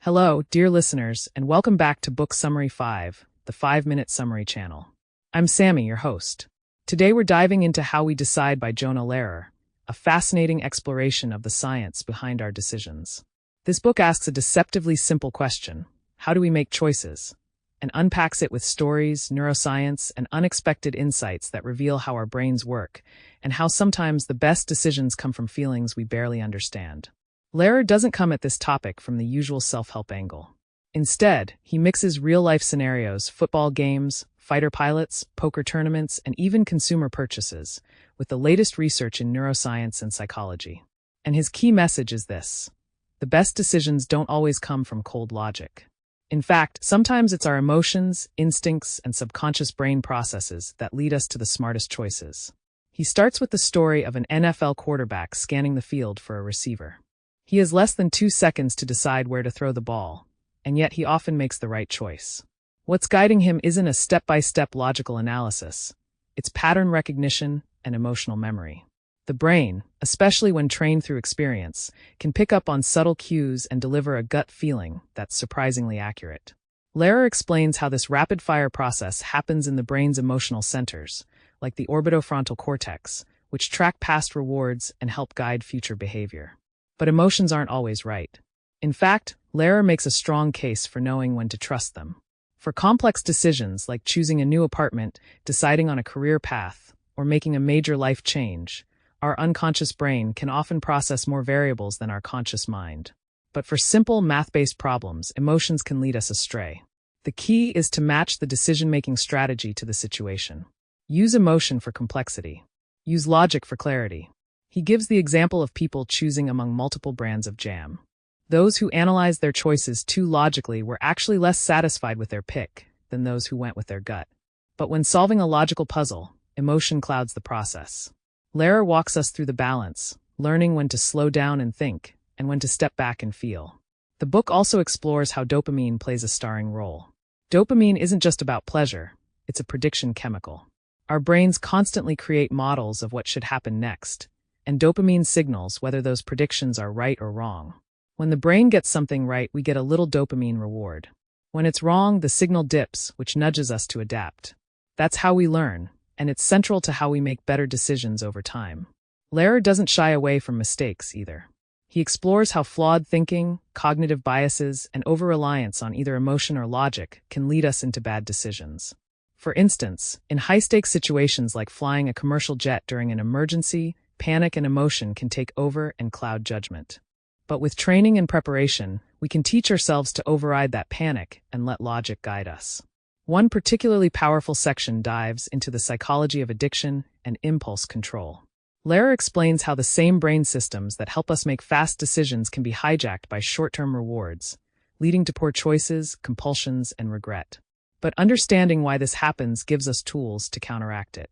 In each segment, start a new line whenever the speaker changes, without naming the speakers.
Hello, dear listeners, and welcome back to Book Summary 5, the 5-Minute Summary channel. I'm Sammy, your host. Today we're diving into How We Decide by Jonah Lehrer, a fascinating exploration of the science behind our decisions. This book asks a deceptively simple question: how do we make choices? And unpacks it with stories, neuroscience, and unexpected insights that reveal how our brains work, and how sometimes the best decisions come from feelings we barely understand. Lehrer doesn't come at this topic from the usual self-help angle. Instead, he mixes real-life scenarios, football games, fighter pilots, poker tournaments, and even consumer purchases, with the latest research in neuroscience and psychology. And his key message is this: the best decisions don't always come from cold logic. In fact, sometimes it's our emotions, instincts, and subconscious brain processes that lead us to the smartest choices. He starts with the story of an NFL quarterback scanning the field for a receiver. He has less than 2 seconds to decide where to throw the ball, and yet he often makes the right choice. What's guiding him isn't a step-by-step logical analysis. It's pattern recognition and emotional memory. The brain, especially when trained through experience, can pick up on subtle cues and deliver a gut feeling that's surprisingly accurate. Lehrer explains how this rapid-fire process happens in the brain's emotional centers, like the orbitofrontal cortex, which track past rewards and help guide future behavior. But emotions aren't always right. In fact, Lehrer makes a strong case for knowing when to trust them. For complex decisions like choosing a new apartment, deciding on a career path, or making a major life change, our unconscious brain can often process more variables than our conscious mind. But for simple math-based problems, emotions can lead us astray. The key is to match the decision-making strategy to the situation. Use emotion for complexity. Use logic for clarity. He gives the example of people choosing among multiple brands of jam. Those who analyzed their choices too logically were actually less satisfied with their pick than those who went with their gut. But when solving a logical puzzle, emotion clouds the process. Lehrer walks us through the balance, learning when to slow down and think, and when to step back and feel. The book also explores how dopamine plays a starring role. Dopamine isn't just about pleasure, it's a prediction chemical. Our brains constantly create models of what should happen next, and dopamine signals whether those predictions are right or wrong. When the brain gets something right, we get a little dopamine reward. When it's wrong, the signal dips, which nudges us to adapt. That's how we learn, and it's central to how we make better decisions over time. Lehrer doesn't shy away from mistakes either. He explores how flawed thinking, cognitive biases, and over-reliance on either emotion or logic can lead us into bad decisions. For instance, in high-stakes situations like flying a commercial jet during an emergency, panic and emotion can take over and cloud judgment. But with training and preparation, we can teach ourselves to override that panic and let logic guide us. One particularly powerful section dives into the psychology of addiction and impulse control. Lehrer explains how the same brain systems that help us make fast decisions can be hijacked by short-term rewards, leading to poor choices, compulsions, and regret. But understanding why this happens gives us tools to counteract it.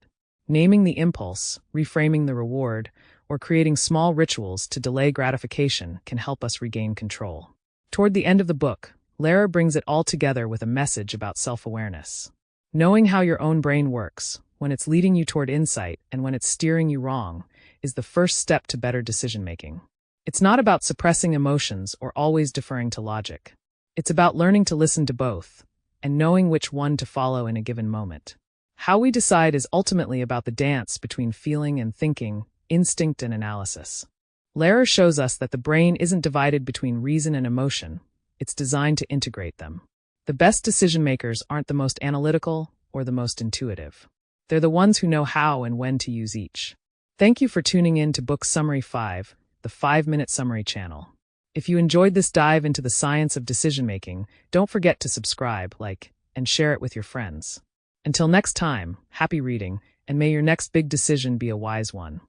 Naming the impulse, reframing the reward, or creating small rituals to delay gratification can help us regain control. Toward the end of the book, Lehrer brings it all together with a message about self-awareness. Knowing how your own brain works, when it's leading you toward insight and when it's steering you wrong, is the first step to better decision-making. It's not about suppressing emotions or always deferring to logic. It's about learning to listen to both, and knowing which one to follow in a given moment. How we decide is ultimately about the dance between feeling and thinking, instinct and analysis. Lehrer shows us that the brain isn't divided between reason and emotion. It's designed to integrate them. The best decision-makers aren't the most analytical or the most intuitive. They're the ones who know how and when to use each. Thank you for tuning in to Book Summary 5, the 5-Minute Summary channel. If you enjoyed this dive into the science of decision-making, don't forget to subscribe, like, and share it with your friends. Until next time, happy reading, and may your next big decision be a wise one.